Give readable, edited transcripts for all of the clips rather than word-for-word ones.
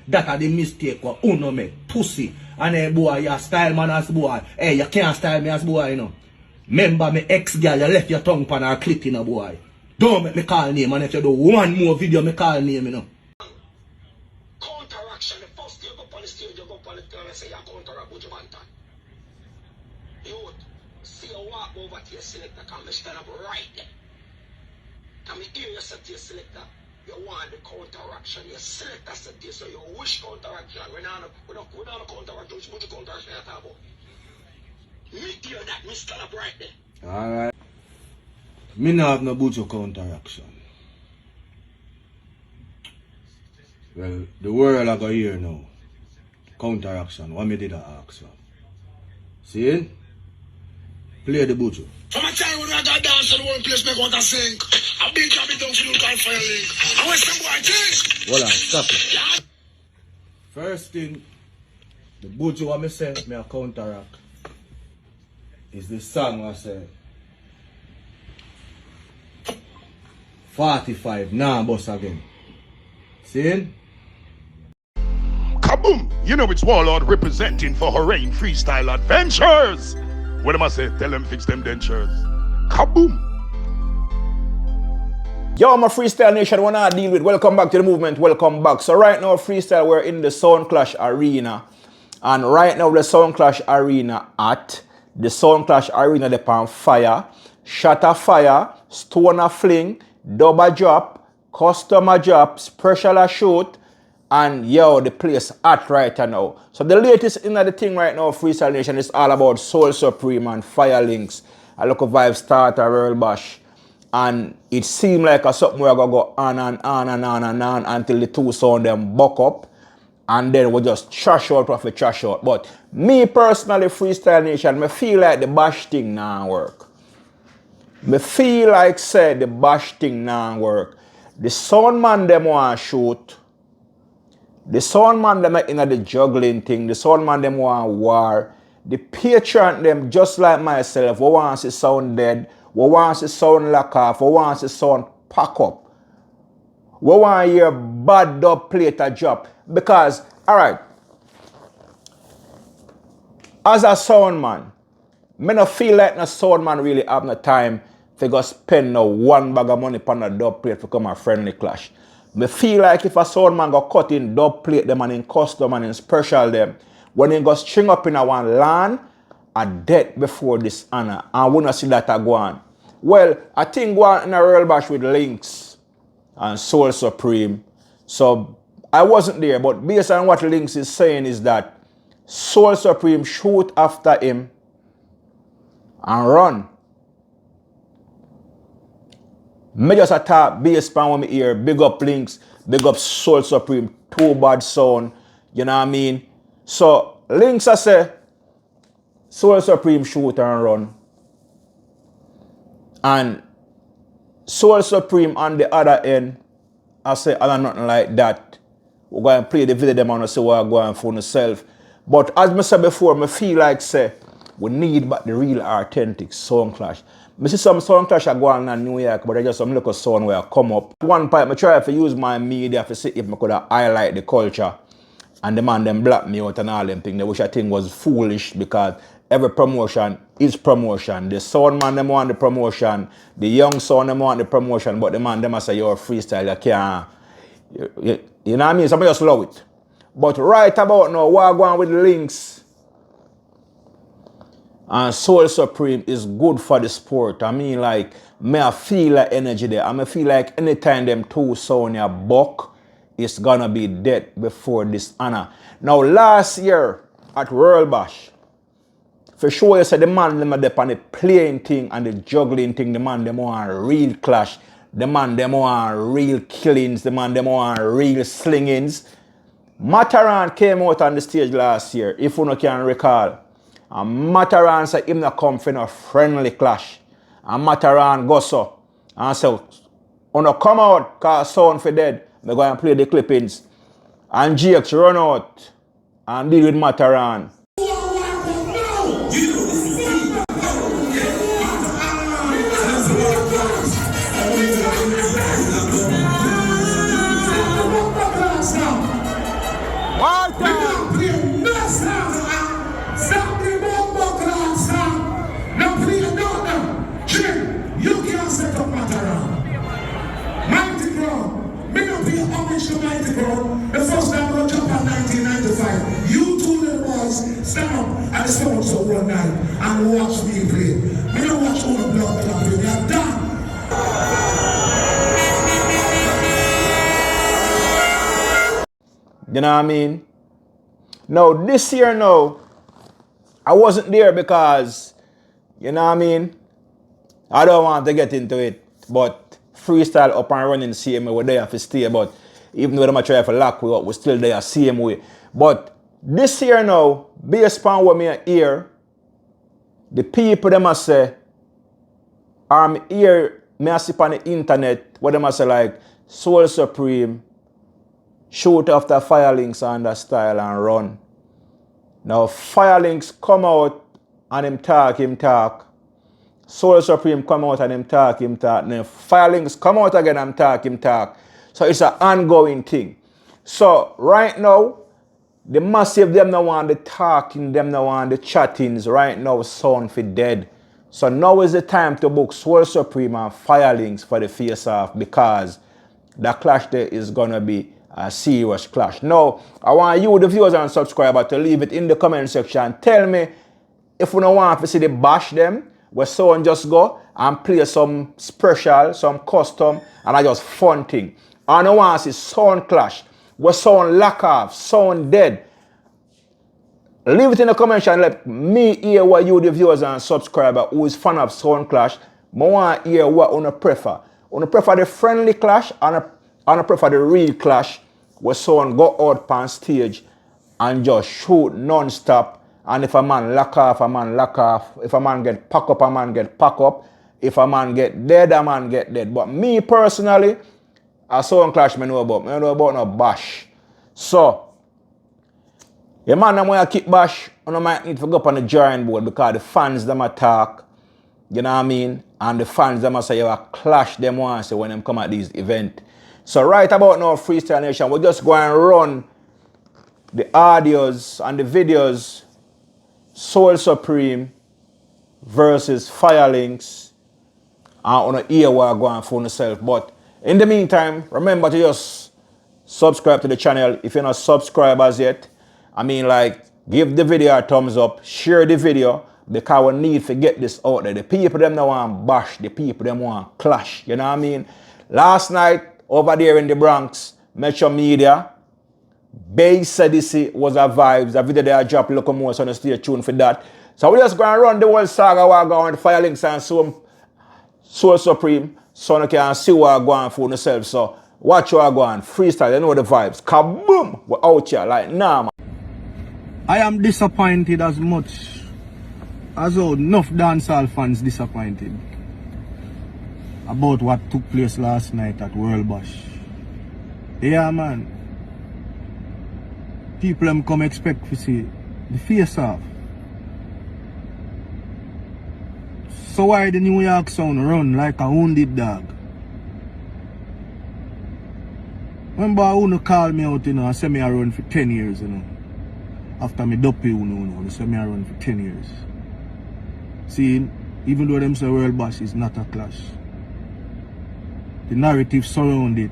That are the mistake what uno make. Pussy. And hey boy, you style man as boy. Hey, you can't style me as boy, you know. Remember me ex-girl, you left your tongue pan her clit in a boy. Don't make me call name, and if you do one more video, me call name, you know. Counteraction, the first day you go on the stage, you go on the table and say you counteract with your man. You would see you walk over to your selector, come and stand up right there. Come and hear yourself to your selector. You want the counteraction, your selector said this, so you wish counteraction. We're not a counteraction, which counteraction you talk about? Me hear that, me stand up right there. Alright. Me not have no bujo counteraction. Well, the world I go hear now. Counteraction, what me did I ask you? See? Play the bujo. From a time when I got dance in one place, make want to sing. I've been coming down for you call fire link. I want some boy things. Hold on, stop it. First thing, the bujo what me say, me a counteract, is the song I say 45, nah boss again. See? Kaboom! You know it's Warlord representing for Horain Freestyle Adventures. What am I say? Tell them fix them dentures. Kaboom! Yo, my Freestyle Nation, what I deal with. Welcome back to the movement. Welcome back. So right now, Freestyle, we're in the Sound Clash Arena. And right now, the Sound Clash Arena the Sound Clash Arena, they on fire. Shot a fire, stone a fling, dub a drop, custom a drops, pressure a shoot, and yo, the place hot right now. So the latest in the thing right now, Freestyle Nation, is all about Soul Supreme and Fire Links. A local vibe starter, Earl Bash. And it seemed like a something we're going to go on and on and on and on until the two sound them buck up. And then we just trash out of the trash out. But me personally, Freestyle Nation, I feel like the bash thing now work. Me feel like say the bash thing now work. The sound man them want shoot. The sound man them in the juggling thing. The sound man them want war. The patron them just like myself. We want to see sound dead. We want to see sound lock off. We want to see sound pack up. We want to hear bad dub plate a drop. Because, alright, as a sound man, I don't feel like no sound man really have no time to go spend no one bag of money on a dub plate to come a friendly clash. I feel like if a sound man go cut in dub plate them and in custom and in special them, when they go string up in a one land, a death before this honor. And we don't see that a go on. Well, I think go on in a real bash with Links and Soul Supreme. So I wasn't there, but based on what Links is saying is that Soul Supreme shoot after him and run. Me just attack based on what me hear. Big up Links, big up Soul Supreme, too bad sound. You know what I mean? So Links I say Soul Supreme shoot and run. And Soul Supreme on the other end, I say I don't nothing like that. We're going to play the video them and say we're going for yourself. But as I said before, I feel like say we need but the real authentic sound clash. I see some sound clash are going on in New York, but I just some little sound where I come up. At one point I try to use my media to see if I could highlight the culture. And the man them black me out and all them things, which I think was foolish because every promotion is promotion. The sound man them want the promotion, the young sound them want the promotion, but the man them say you're freestyle, you can't. You know what I mean? So I just love it. But right about now, what going with Links and Soul Supreme is good for the sport. I mean, like, I feel like energy there. I feel like anytime them two sound your buck, it's gonna be dead before this honor. Now, last year at World Bash, for sure you said the man them are on the playing thing and the juggling thing, the man them want real clash. The man them want real killings, the man them want real slingings. Mataran came out on the stage last year, if you can recall. And Mataran said him not come for no friendly clash. And Mataran go so. And so, when you come out, cause sound for dead, I'm going to play the clippings. And Jakes run out and deal with Mataran. Walter! We don't play no songs. Stop the bomb clock song. No play no. Jim, you can't set up matter around. Mighty Crown. Me don't pay homage to Mighty Crown. The first time I jump in 1995. You two little boys stand up at the Stones of one night and watch me play. Me don't watch all the blood clot play. They are done. You know what I mean? Now, this year now, I wasn't there because, you know what I mean? I don't want to get into it, but freestyle up and running same way, we're there to stay, but even though I'm trying to lock we up, we're still there same way. But this year now, based on what me hear, the people them I say, I'm here, me I see on the internet, what them I say like, Soul Supreme, shoot after Firelinks and the style and run. Now Firelinks come out and him talk. Soul Supreme come out and him talk. Then Firelinks come out again and talk. So it's an ongoing thing. So right now, the massive them now want the talking, them now want the chattings. Right now sound for dead. So now is the time to book Soul Supreme and Firelinks for the face off because the clash there is gonna be a serious clash. Now, I want you, the viewers and subscribers, to leave it in the comment section. Tell me if you don't want to see the bash them, where someone just go and play some special, some custom, and I just fun thing. I don't want to see sound clash, where someone lock off, sound dead. Leave it in the comment section. Let me hear what you, the viewers and subscribers, who is fan of sound clash, I want to hear what you prefer. You prefer the friendly clash, and I prefer the real clash where someone go out on stage and just shoot non-stop. And if a man lock off, a man lock off. If a man get pack up, a man get pack up. If a man get dead, a man get dead. But me personally, a sound clash I know about. I know about no bash. So, the man that want to keep bash, you might need to go up on the drawing board because the fans them attack. You know what I mean? And the fans them say you have a clash them once when them come at these events. So right about now, Freestyle Nation, we're just going to run the audios and the videos, Soul Supreme versus Firelinks, and on the ear we're going for yourself. But in the meantime, remember to just subscribe to the channel if you're not subscribed as yet. I mean, like, give the video a thumbs up, share the video, because we need to get this out there. The people them don't want bash, the people them want clash, you know what I mean? Last night, over there in the Bronx, Metro Media, Bay said this was a vibes. The video they dropped, look more, so stay tuned for that. So we're just going to run the whole saga while going to Firelinks and Soul Supreme, so you can see what I'm going for yourself. So watch what I'm going, freestyle, you know the vibes. Kaboom! We're out here like nah, man. I am disappointed as much as how enough dancehall fans disappointed about what took place last night at World Bash. Yeah, man. People them come expect to see the face off. So why the New York sound run like a wounded dog? Remember who called me out, and say me I run for 10 years, After me dopey, they say me I run for 10 years. See, even though them say World Bash is not a clash, the narrative surround it,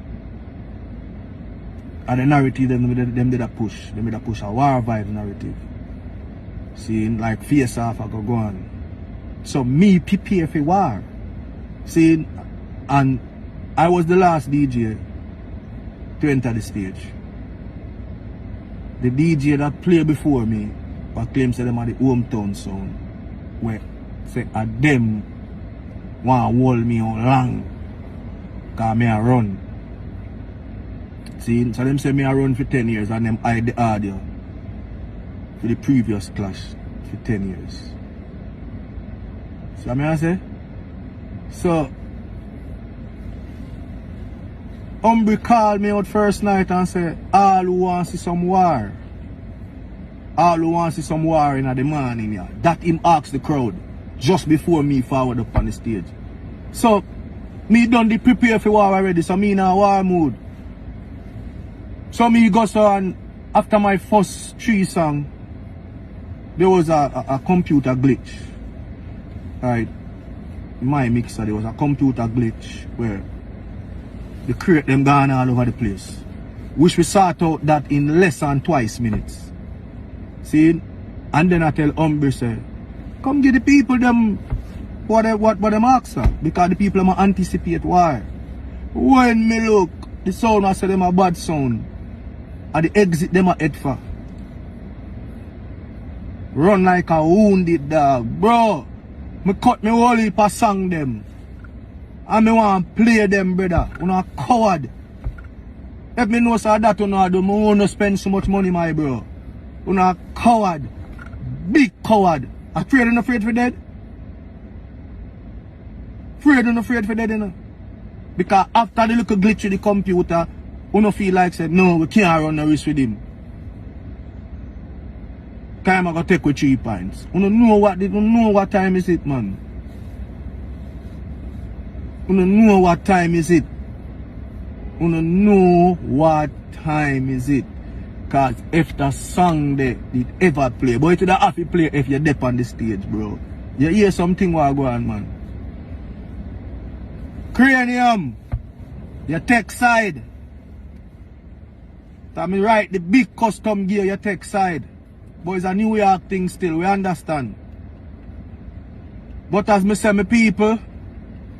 and the narrative them did a push. Them did a push a war vibe narrative. See, like face off I go on. So me prepare for war. See, and I was the last DJ to enter the stage. The DJ that played before me, but claims that them are the hometown sound, where say them want to hold me on long. Because me a run. See, so them say me a run for 10 years and them hide the audio for the previous clash for 10 years. See what I say? So, Umbri called me out first night and said, all who want to see some war. All who want to see some war in the morning. Yeah. That him asked the crowd just before me forward up on the stage. So, me done the prepare for war already, so me in a war mood. So me go so and after my first 3 song, there was a computer glitch. Right? In my mixer, there was a computer glitch where the crate them gone all over the place. Which we sort out that in less than 2 minutes. See? And then I tell Umbre say, come give the people them what them ask for. Because the people them anticipate war. When me look, the sound I say them a bad sound. And the exit them a head for. Run like a wounded dog. Bro, me cut me whole heap of song them. And me want play them, brother. You a coward. If me know so that you know do, me won't spend so much money, my bro. You a coward. Big coward. Afraid and afraid for dead? Afraid and afraid for dead, you know? Because after the little glitch with the computer, you don't feel like said, no, we can't run the risk with him. Time I go take with 3 points. You don't know what time is it, man. You don't know what time is it. You don't know what time is it. Cause if the song they did ever play, but it would have to play if you're deep on the stage, bro. You hear something while go on, man. Cranium, you take side. So me right, the big custom gear you take side. But it's a New York thing still, we understand. But as me say, my people,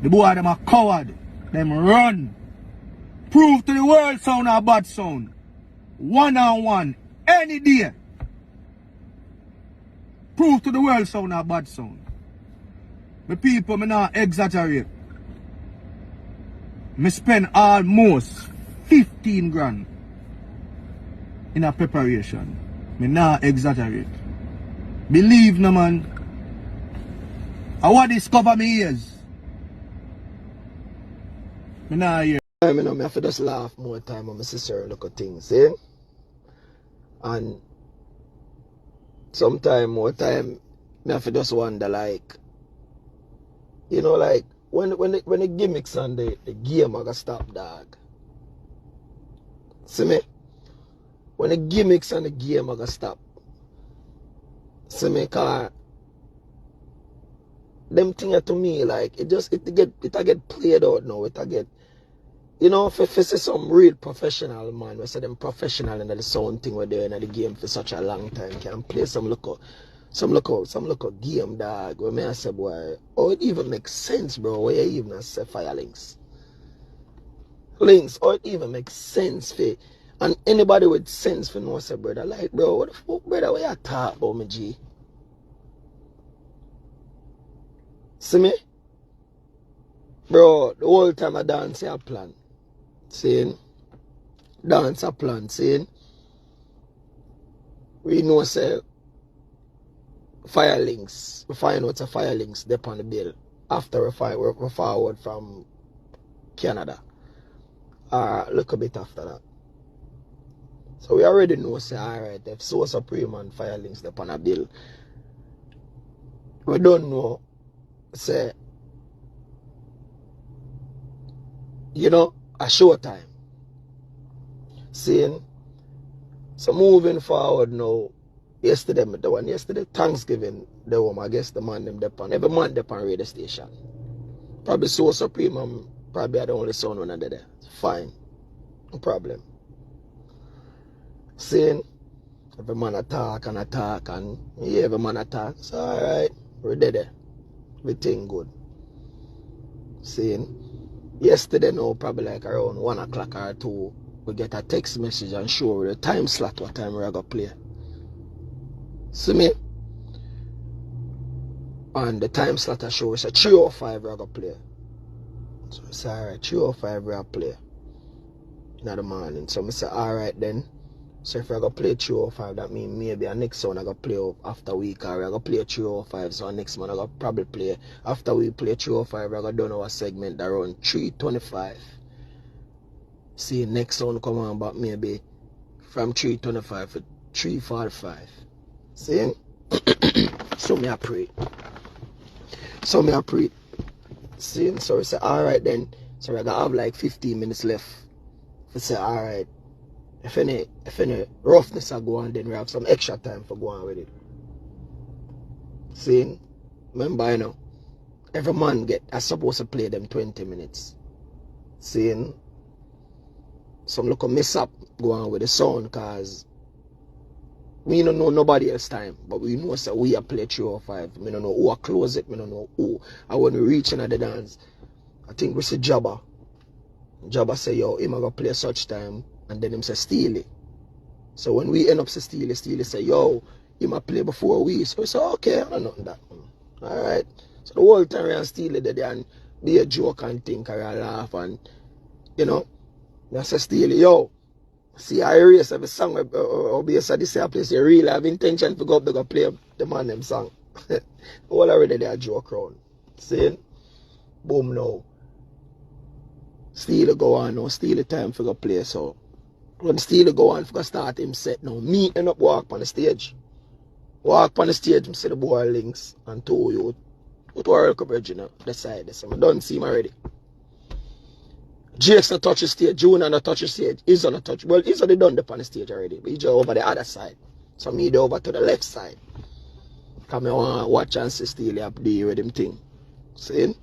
the boy them a coward. Them run. Prove to the world sound a bad sound. 1-on-1, any day. Prove to the world sound a bad sound. My people, me not exaggerate. Me spend almost 15 grand in a preparation. Me not exaggerate. Believe no man. I want this cover me ears. Me not hear. I mean, I have to just laugh more time on my sister look at things, see? And sometime more time, I have to just wonder, like, you know, like, when the gimmicks and the game are gonna stop, dog. See me? When the gimmicks and the game are gonna stop. See me? Cause them things to me, like, it get played out now, it get. You know, if you see some real professional man, we say them professional in the sound thing we're doing in the game for such a long time, can play some local game, dog. Where me I say, boy, oh, it even makes sense, bro. Where you even say fire links, oh, it even makes sense for. And anybody with sense for know say, brother, like, bro, what the fuck, brother, what you talk about me, G? See me, bro? The whole time I dance, I plan. Saying, dance a plan, saying, we know say fire links, we find out a fire links dep on the bill after we forward from Canada. Look a bit after that. So we already know say alright, if So Supreme and fire links dep on a bill. We don't know say, you know, a show time. Seeing, so moving forward now, yesterday, Thanksgiving, I guess the man them depend, every man depend radio station. Probably So Supreme and probably the only sound one under there. Fine. No problem. Seeing, every man attack and yeah, every man attack. So alright, we're there. Everything good. Seeing, yesterday now, probably like around 1 o'clock or 2, we get a text message and show the time slot what time we're gonna play. See me? And the time slot I show is a 3:05 we're gonna play. So I say, alright, 3:05 we're gonna play in the morning. So I say, alright then. So if we're gonna play 3:05, that means maybe a next one I gonna play after week, or we're gonna play 3:05, so next one I gonna probably play after we play 3:05, we're gonna do our segment around 3:25. See next one come on about maybe from 3:25 to 3:45. See? So me I pray. See, so we say alright then. So we're gonna have like 15 minutes left. We say alright. If any roughness I go on, then we have some extra time for going with it. See? Remember, you know, every man are supposed to play them 20 minutes. See? Some look a mess up go on with the sound, cause we don't know nobody else time, but we know so we are play 3 or 5. We don't know who are close it, we don't know who. And when we reach into the dance, I think we see Jabba. Jabba say, yo, him gonna play such time, and then him say Steely. So when we end up say Steely, Steely say, yo, him a play before we. So we say, okay, I don't know that. Alright. So the whole time we are Steely there and be a joke and think or laugh and you know. I say Steely, yo, see I erase every song or be a this place, you really have intention to go up to go play the man them song. All already they are joke around. See? Boom now. Steely go on now, Steely time for go play. So when Steely go on for go start him set now, me end up walk on the stage. Walk on the stage, I see the boy links and two you with World Cup original, the side there. So I don't see him already. Jake's not touch the stage, Junior not touch the stage, Izzo not touch. Well, Izzo they done the on the stage already, but he's just over the other side. So me over to the left side. Come I want to watch and see Steely up deal with him thing. See?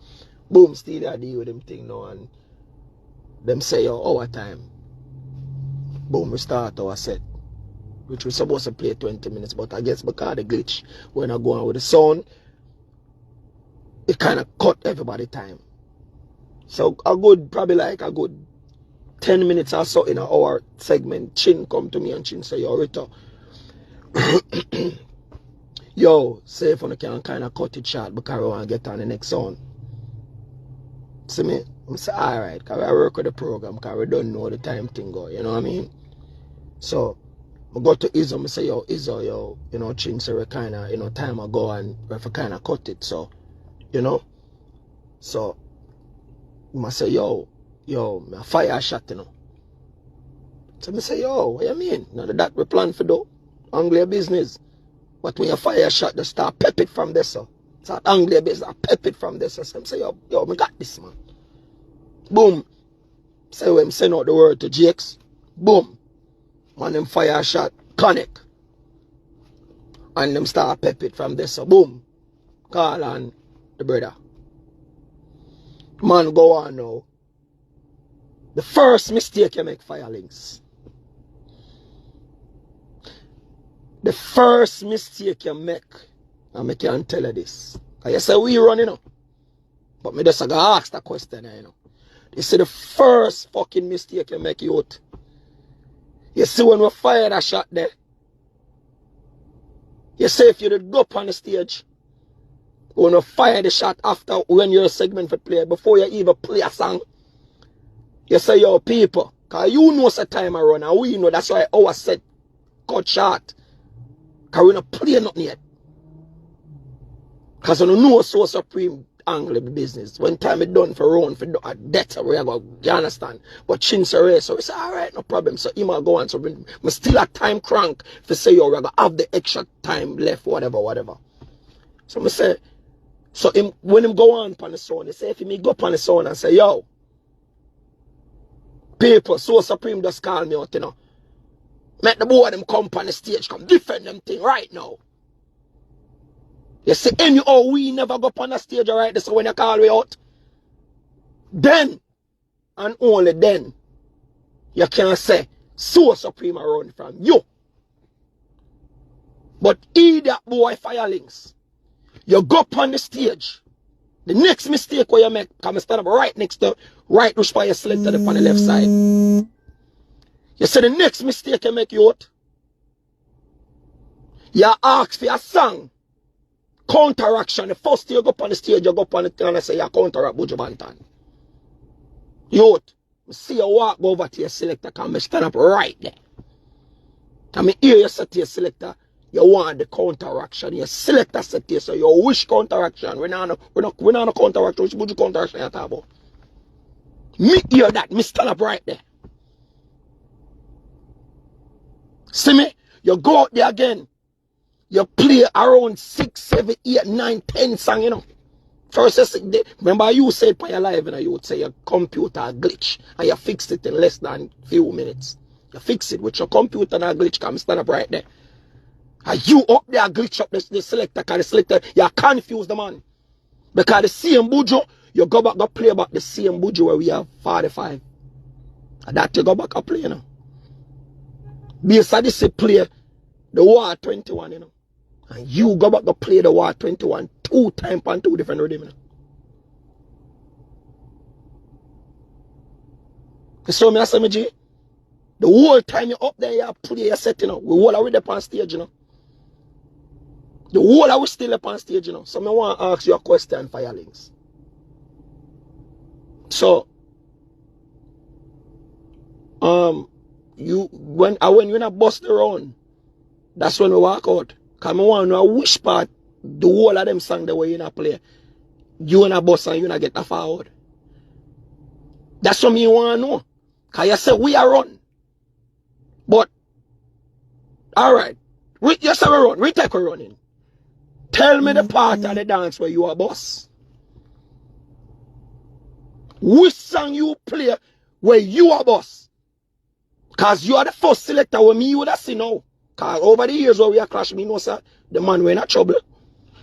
Boom, Steely up deal with him thing now and them say, yo, our time. Boom, we start our set. Which we're supposed to play 20 minutes, but I guess because of the glitch, when I go on with the sound, it kind of cut everybody time. So probably like a good 10 minutes or so in our segment, Chin come to me and Chin say, yo, Rita, yo, say if you can kind of cut it short because I want to get on the next song. See me? I say, alright, because I work with the program because we don't know the time thing go, you know what I mean? So, I go to Izzo, I say, yo, Izzo, yo, you know, Chin say we kind of, you know, time ago and we have to kind of cut it, so, you know? So, I say, yo, I fire a shot, you know. So I say, yo, what you mean? Now that we plan for do. Anglia business. But when you fire a shot, they start pep it from this, so. Start Anglia business, pep it from this. So I say, yo, we got this, man. Boom. Say when send out the word to Jakes. Boom. Man, them fire a shot, connect. And them start pep it from this, so boom. Call on the brother. Man, go on now. The first mistake you make, Firelinks. The first mistake you make, and I can tell you this. Because you say we run, you know. But me just gotta ask that question, you know. You see the first fucking mistake you make, youth. You see when we fire that shot there. You say if you did go up on the stage, when you fire the shot after when you're a segment for play, before you even play a song, you say, yo, people, because you know the time I run, and we know that's why our set cut short. Because we don't play nothing yet. Because we don't know so supreme angle of the business. When time is done for run, for death, we are going, you understand? But Chin's a race, so we say, alright, no problem. So he might go on, so we still a time crank to say, yo, we're going to have the extra time left, whatever. So I say, so when him go on the sound, they say if he go up on the sound and say, yo, people, so supreme just call me out, you know. Make the boy them come on the stage, come defend them thing right now. You see, anyhow, we never go up on the stage right, so when you call me out, then, and only then, you can say, so supreme around from you. But either boy Firelinks, you go up on the stage. The next mistake where you make, come stand up right next to right rush fire selected up on the left side. You see the next mistake you make, youth. You ask for a song. Counteraction. The first you go up on the stage, you go up on the thing and say you counteract Buju Banton. Youth, see you walk over to your selector, come stand up right there. Come hear you say to your selector, you want the counteraction. Your selector set here, so you wish counteraction. We're not a counteraction. Which Buju counteraction you talk about? Me hear that. Me stand up right there. See me? You go out there again. You play around 6, 7, 8, 9, 10 songs, you know. First, remember you said by your live, and you would say your computer glitch, and you fixed it in less than few minutes. You fix it with your computer and a glitch come stand up right there. And you up there glitch up the selector, because the selector, you confuse the man. Because the same bujo, you go back and play about the same bujo where we have 45. And that you go back and play, you know. Based on this play, the War 21, you know. And you go back and play the War 21 2 times on 2 different rhythms, you know. You saw me, I say, G? The whole time you're up there, you play your set, you know. We all are up on stage, you know. The whole are we still up on stage, you know. So I want to ask you a question, Firelings. So, when you not bust around, that's when we walk out. Because I want to know which part, the whole of them song the way you not play, you not bust and you not get that forward. That's what me want to know. Because you say we are run. But, alright. You say we run. We take a running. Tell me the part of the dance where you are boss. Which song you play where you are boss? Because you are the first selector where me would have seen now. Because over the years where we are clash, me know, sir, the man we in a trouble,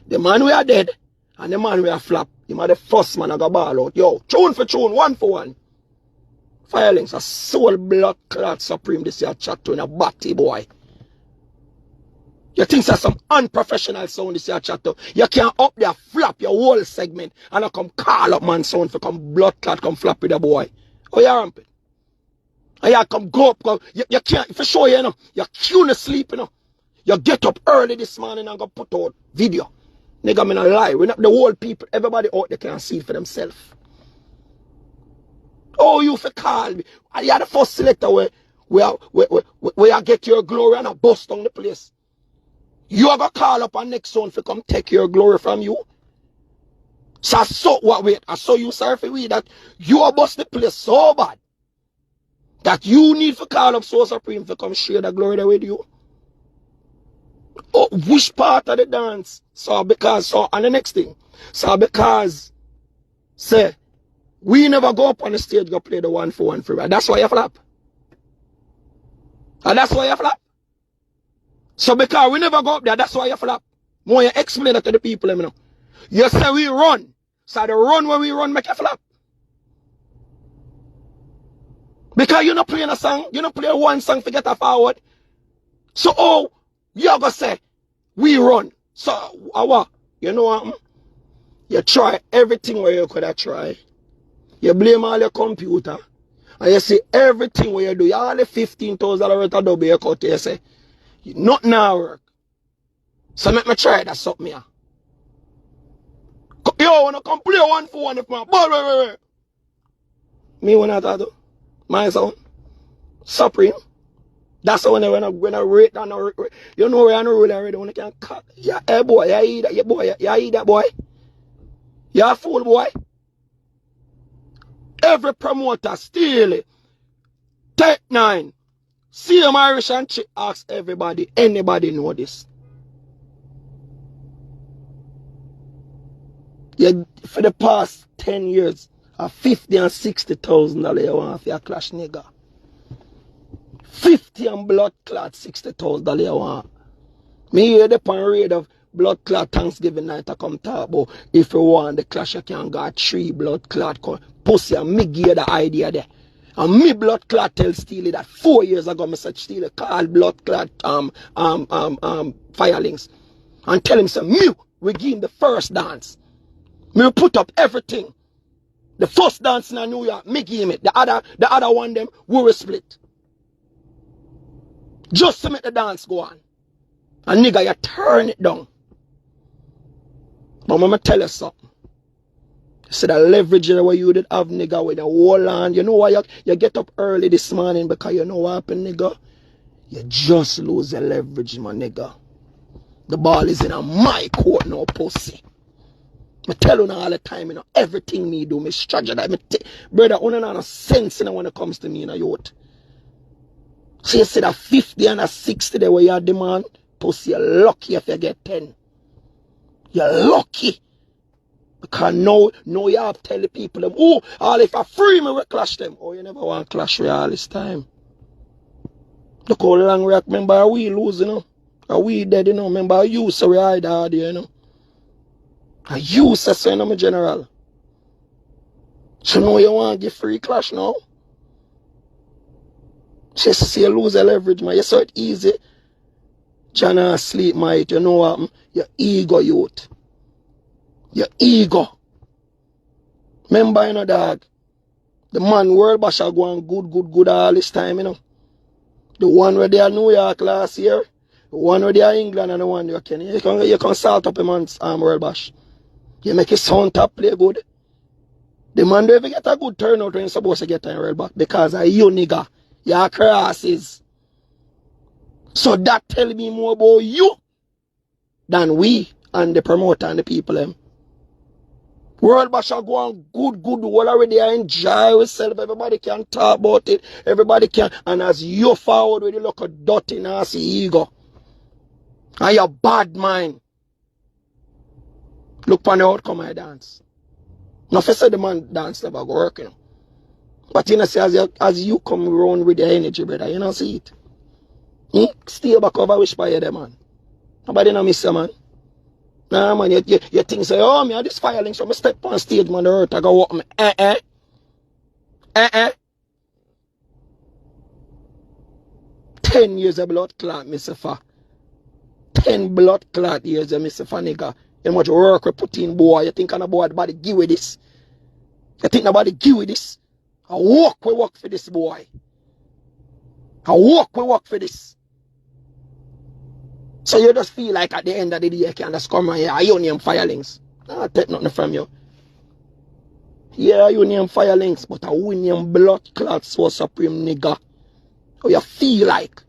the man we are dead, and the man we are flap. Him are the first man I got ball out. Yo, tune for tune, 1 for 1. Firelings, a soul blood clot supreme this year chat to in a batty boy. You think that's some unprofessional sound this year chat to? You can't up there flap your whole segment and I come call up man sound for come blood clot come flap with the boy. Oh you rampant. And you come go up, you can't for sure you know. You can't sleep you know. You get up early this morning and go put out video. Nigga me not lie. We not the whole people, everybody out there can see it for themselves. Oh, you for call me. And you are the first selector where you get your glory and a bust on the place. You are going to call up a next one for come take your glory from you. So what wait, I saw you sir for we that you are bust the place so bad that you need to call up so supreme for come share the glory there with you. Oh, which part of the dance? So because and the next thing. So because say we never go up on the stage go play the 1 for 1 free. That's why you flap. And that's why you flap. So because we never go up there, that's why you flap. More you explain that to the people, you know. You say we run. So the run when we run make you flap. Because you're not playing a song, you're not playing one song to get a forward. So you're gonna say we run. So what? You know what? You try everything where you could have tried. You blame all your computer. And you see everything where you do. You all the $15,000 worth of double you cut. You say, nothing now work. So let me try that something here. Yo, wanna come play 1 for 1 if my boy, wait. Me wanna talk to my son. Supreme. That's when I rate down you know where I know really already when I can cut. Yeah, hey boy, you eat that, you eat that boy. You a fool boy. Every promoter steal it. Take 9. CM Irish and Chick ask everybody, anybody know this? Yeah, for the past 10 years, a $50,000 and $60,000 you want for your clash nigga. 50 and blood clot $60,000 you want. Me hear the parade of blood clot Thanksgiving night I come talk about if you want the clash you can got 3 blood clot pussy and me give the idea there. And me blood clot tell Steely that 4 years ago me said Steely call blood clot Firelings and tell him say me we give him the first dance. Me put up everything. The first dance in New York, me give him it. The other one them we will split. Just to make the dance go on. And nigga, you turn it down. But I'm gonna tell you something. See the leverage where you did have nigga with the whole land. You know why you get up early this morning because you know what happened, nigga? You just lose the leverage, my nigga. The ball is in my court now, pussy. I tell you now all the time, you know, everything me do, me strategize. Brother, I don't know sense when it comes to me in a youth. So you see that 50 and a 60 there where you demand, pussy, you're lucky if you get 10. You're lucky. Because now you have to tell the people, them, oh, all if I free me, we clash them. Oh, you never want to clash with all this time. Look how long we remember we lose, you know. Are we dead, you know. Remember you so we hide hard, you know. Are you so you know, my general. So know you want to get free clash now. She say you lose the leverage, man. You saw it easy. Jana sleep, mate. You know what? Your ego, youth. Your ego. Remember, you know, dog. The man world basher going good all this time, you know. The one where they are New York last year, the one where they are England, and the one you can. You can salt up a man's world bash. You make his sound top play good. The man don't even get a good turnout when you're supposed to get in world back because of you nigga. Your crosses. So that tell me more about you than we and the promoter and the people them. World Bash are going good. Well, already I enjoy yourself. Everybody can talk about it. Everybody can. And as you forward with you look at dirty, nasty ego. And your bad mind. Look on the outcome I dance. Now, if I say the man dance never go work, you know. But you know, see, as you come around with the energy, brother, you know, see it. Stay back over wish by you, there, man. Nobody know miss you, man. Nah, man, you think say, oh, me, I this fire link, so I step on stage, man, the earth, I go walk me. 10 years of blood clot, Mr. Fa. 10 blood clot years of Mr. Fa, nigga. You much work we put in, boy. You think nobody give with this? You think nobody give with this? I work for this, boy. I work for this. So you just feel like at the end of the day, you can just come right here, you name firelings. I take nothing from you. Yeah, you name firelings, but I win name blood clot so supreme nigga. How you feel like?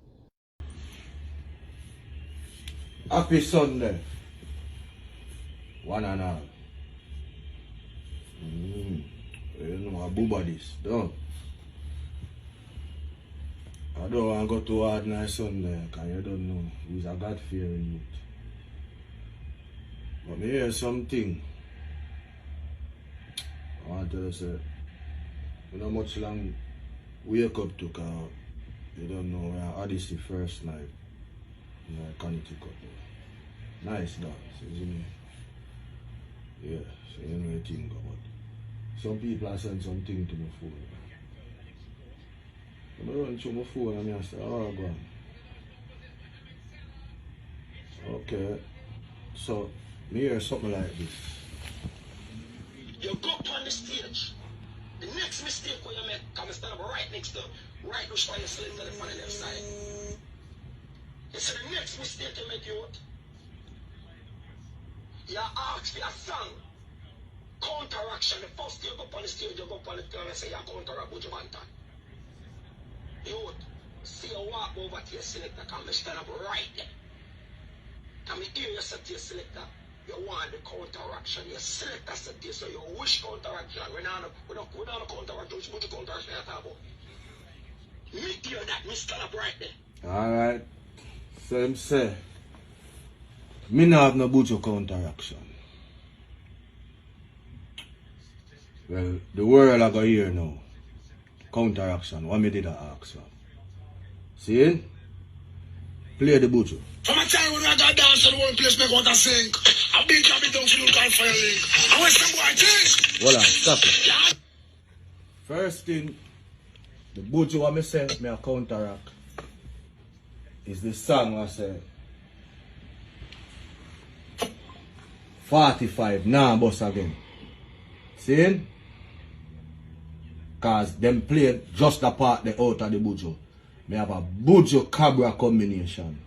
Happy Sunday. One and all. You know, a booba this, don't. I don't want to go too hard on Sunday, because you don't know. He's a God-fearing youth. But me hear something. I want to say, you know much long wake up to, because you don't know where this the first night. You know, Connecticut. Nice dance, isn't it? Yeah, so you know what I think about it. Some people are sending something to my phone. I run through my phone and I say, oh, go on. Okay. So, me hear something like this. You go up on the stage. The next mistake when you make, come stand up right next to, right to show you select on the left side. You say the next mistake you make, you what? You ask for a song. Counteraction. The first day you go up on the stage, you go up on the floor and say you counteract with your bantan. You would see you walk over to your selector, come stand up right there. Come hear you say to your selector, you want the counteraction. Your selector said this, so you wish counteraction. We don't counteraction, which counteraction you talk about? Me hear that, me stand up right there. Alright. So him say, me not have no bujo counteraction. Well, the world I go hear now. Counteraction, what me did I ask for? See? Play the bujo. From a time when I got dance in the one place, make out a sink. I beat up it down for you call fire link. I wish them boy think. Hold on, stop it. First thing, the bujo what me say, me a counteract, is the song I say, 45, nah boss again. See? Cause them played just the part they out of the bujo. Me have a bujo cabra combination.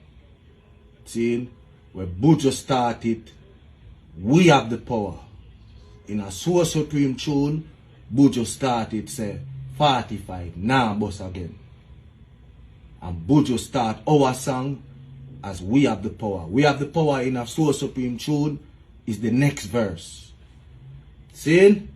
See? Where bujo started, we have the power. In a so supreme tune, bujo started say 45, now boss again. And bujo start our song as we have the power. We have the power in a so supreme tune is the next verse. See?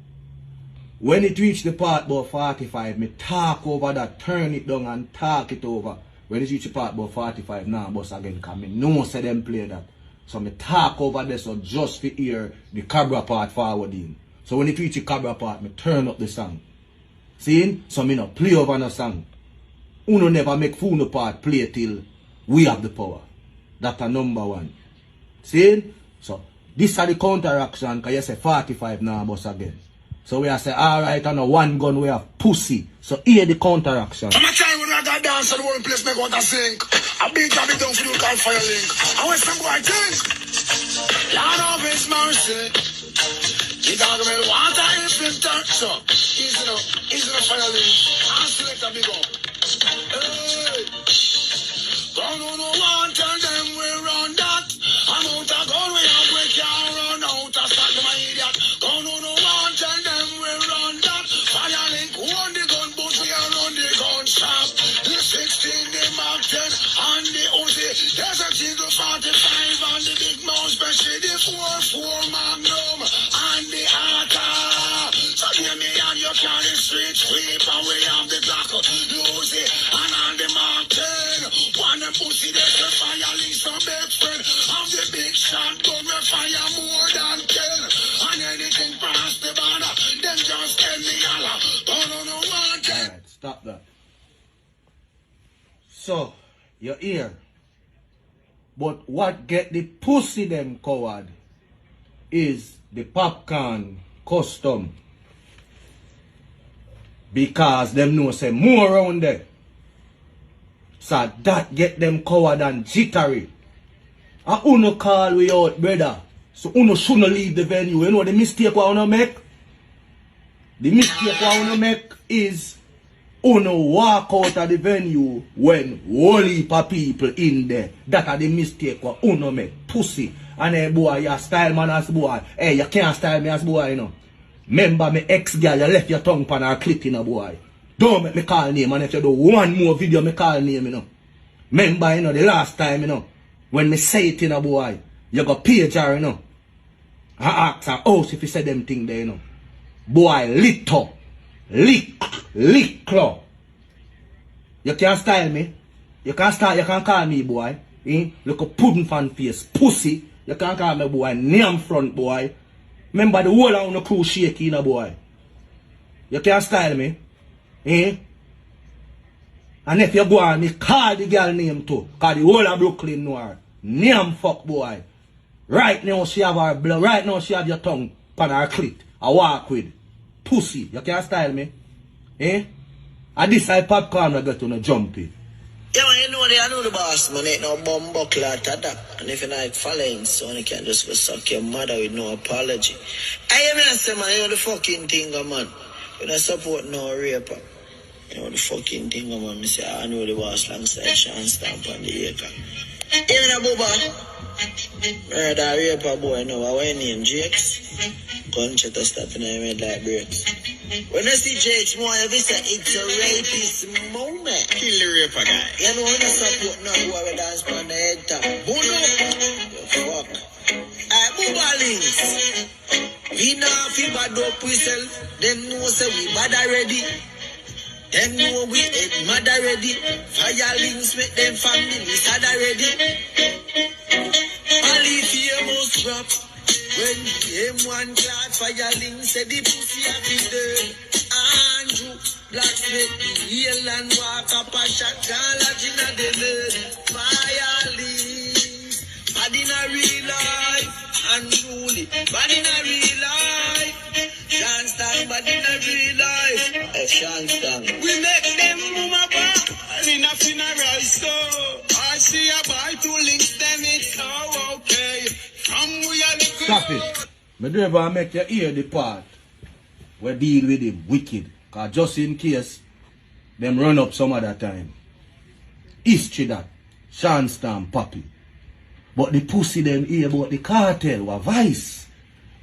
When it reach the part about 45, me talk over that, turn it down and talk it over. When it reach the part about 45, now boss again, because me know say them play that. So me talk over this so just to hear the cabra part forward in. So when it reach the cabra part, me turn up the song. See? So me not play over no song. Uno never make funo part play till we have the power. That's a number one. See? So, this are the counteraction, because you say 45 now, boss again. So we are say, alright, on a one gun we have pussy. So here the counteraction. I'm a time when I got dance at the whole place, make out a sink. I beat down for you, call fire link. I want some boy think. Lord of his mercy. The government water if in touch. So, easy no fire link. I'll select a big up. Hey. Don't know one, tell them we run that. I'm out of gun, we have we can't run out. I start to my idiot. Don't know one, tell them we run that. Fire link, on the gun, but we are on the gun shop. The 16, the Mark 10, and the Uzi. There's a Eagle 45 and the big mouse, especially the 4-4 Magnum and the Arta. So hear me and you carry street sweep and we have the Black Uzi and on the Mark 10. One pussy, there's a fire link, some big friend. Of the big shot, gun we fire more than 10. And anything past the border, then just tell me Allah. Don't know what. Alright, stop that. So, you're here. But what get the pussy them coward is the popcorn custom. Because them know say more around there. So that get them coward and jittery. And uno call we out, brother. So uno shouldn't leave the venue. You know the mistake what uno make? The mistake what uno make is uno walk out of the venue when whole heap of people in there. That are the mistake what uno make. Pussy. And hey boy, you style man as boy. Hey, you can't style me as boy, you know. Remember me ex-girl, you left your tongue pan her clit in a boy. Don't make me call name, and if you do one more video, me call name, you know. Remember, you know, the last time, you know, when me say it in a boy, you go page her, you know. I ask her house if you say them thing there, you know. Boy, lit up. Lick claw. You can't style me. You can't call me boy. Look a pudding fan face, pussy. You can't call me boy, name front boy. Remember the whole of the crew shaky in a boy. You can't style me. And if you go on, me call the girl name too. Cause the whole of Brooklyn know her. Name fuck boy. Right now she have her blood. Right now she have your tongue pan her clit. I walk with. Pussy. You can't style me. And this side popcorn I got to no jumpy. Yeah, man, I know the boss, man. Ain't no bum buckler at that. And if you're not following, so you can just go suck your mother with no apology. I mean, I say, man, you know the fucking thing, man. You don't support no raper. You know the fucking thing, man. Me say, I know the boss alongside Sean Stamp on the acre. Even a booba. Murder raper boy, no, what name, Jakes? Gunshot to stop in the head like breaks. When I see Jakes more, I say it's a rapist moment. Kill the raper guy. You know, when I support no boy with dance on the head top. Bono. Fuck. Booba links. We now feel bad up ourselves. Them know say we bad already. Them know we head mad already. Fire links make them family sad already. Ali famous rap. When M1 clad fire links say the pussy have been dead. Andrew blacksmith heal and walk up a shotgun like in a dead. Fire links bad in a real life. And truly bad in a real life. Sean Stan bad in a real life. Sean Stan we make them move back and in a funeral so I see a boy to links them it's so okay. Stop it. Me don't ever make you hear the part where deal with him wicked. Cause just in case them run up some other time. History that. Sean Stan Papi. But the pussy them hear about the cartel or vice.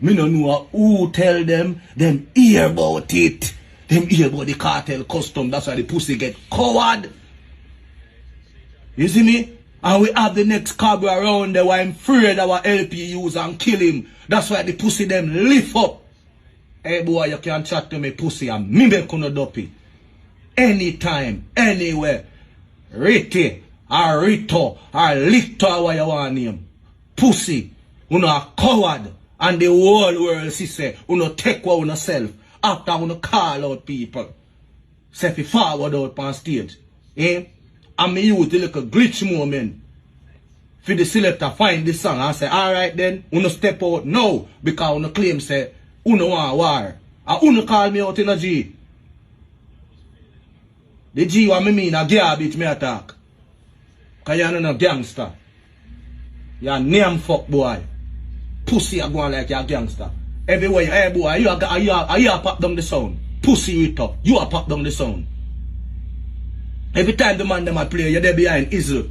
Me no know who tell them hear about it. Them hear about the cartel custom. That's why the pussy get coward. You see me? And we have the next cab around there where I'm afraid our LP use and kill him. That's why the pussy them lift up. Hey boy, you can chat to me pussy and me make no dopey. Anytime, anywhere. Rite, or Rito, or Lictor, what you want name. Pussy, you know a coward. And the whole world see say, you know take what you self. After you know call out people. Say if you forward out on stage. Eh? And me use the little glitch moment for the selector find the song and say, alright then, uno step out now because uno claim say uno want war. And uno call me out in a G. The G what me mean a garbage me attack. Cause you're not a gangster. You're a name fuck boy. Pussy a going like you're a gangster. Everywhere you hey boy, you a pop down the sound. Pussy you top. You a pop down the sound. Every time the man them a play, you're there behind Israel.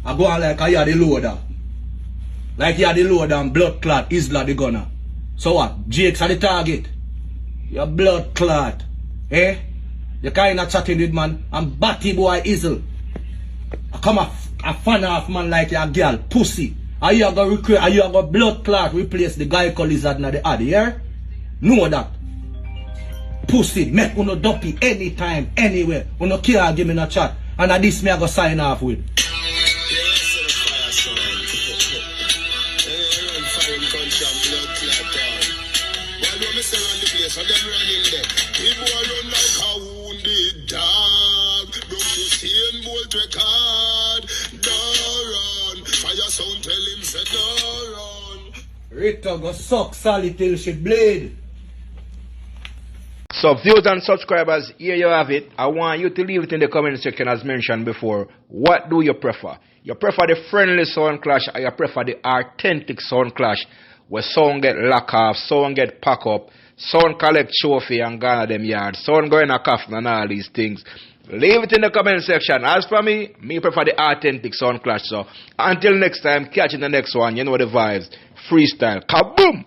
I go on like you're the loader. Like you're the loader and blood clot, Isla the gunner. So what? Jake's are the target. You're blood clot. Eh? You kinda chatting with man and batty boy Israel. I come a fan off man like your girl, pussy. Are you gonna blood clot replace the guy called lizard na the ad, yeah? Know that. Pussy, make uno dumpy anytime, anywhere. Uno can't give me no chat. And at this me I go sign off with. Rita go suck Sally till she bleed. So viewers and subscribers, here you have it. I want you to leave it in the comment section as mentioned before. What do you prefer? You prefer the friendly sound clash or you prefer the authentic sound clash where sound get lock off, sound get pack up, sound collect trophy and garner them yard, sound go in a coffin and all these things. Leave it in the comment section. As for me prefer the authentic sound clash. So until next time, catch you in the next one. You know the vibes. Freestyle. Kaboom!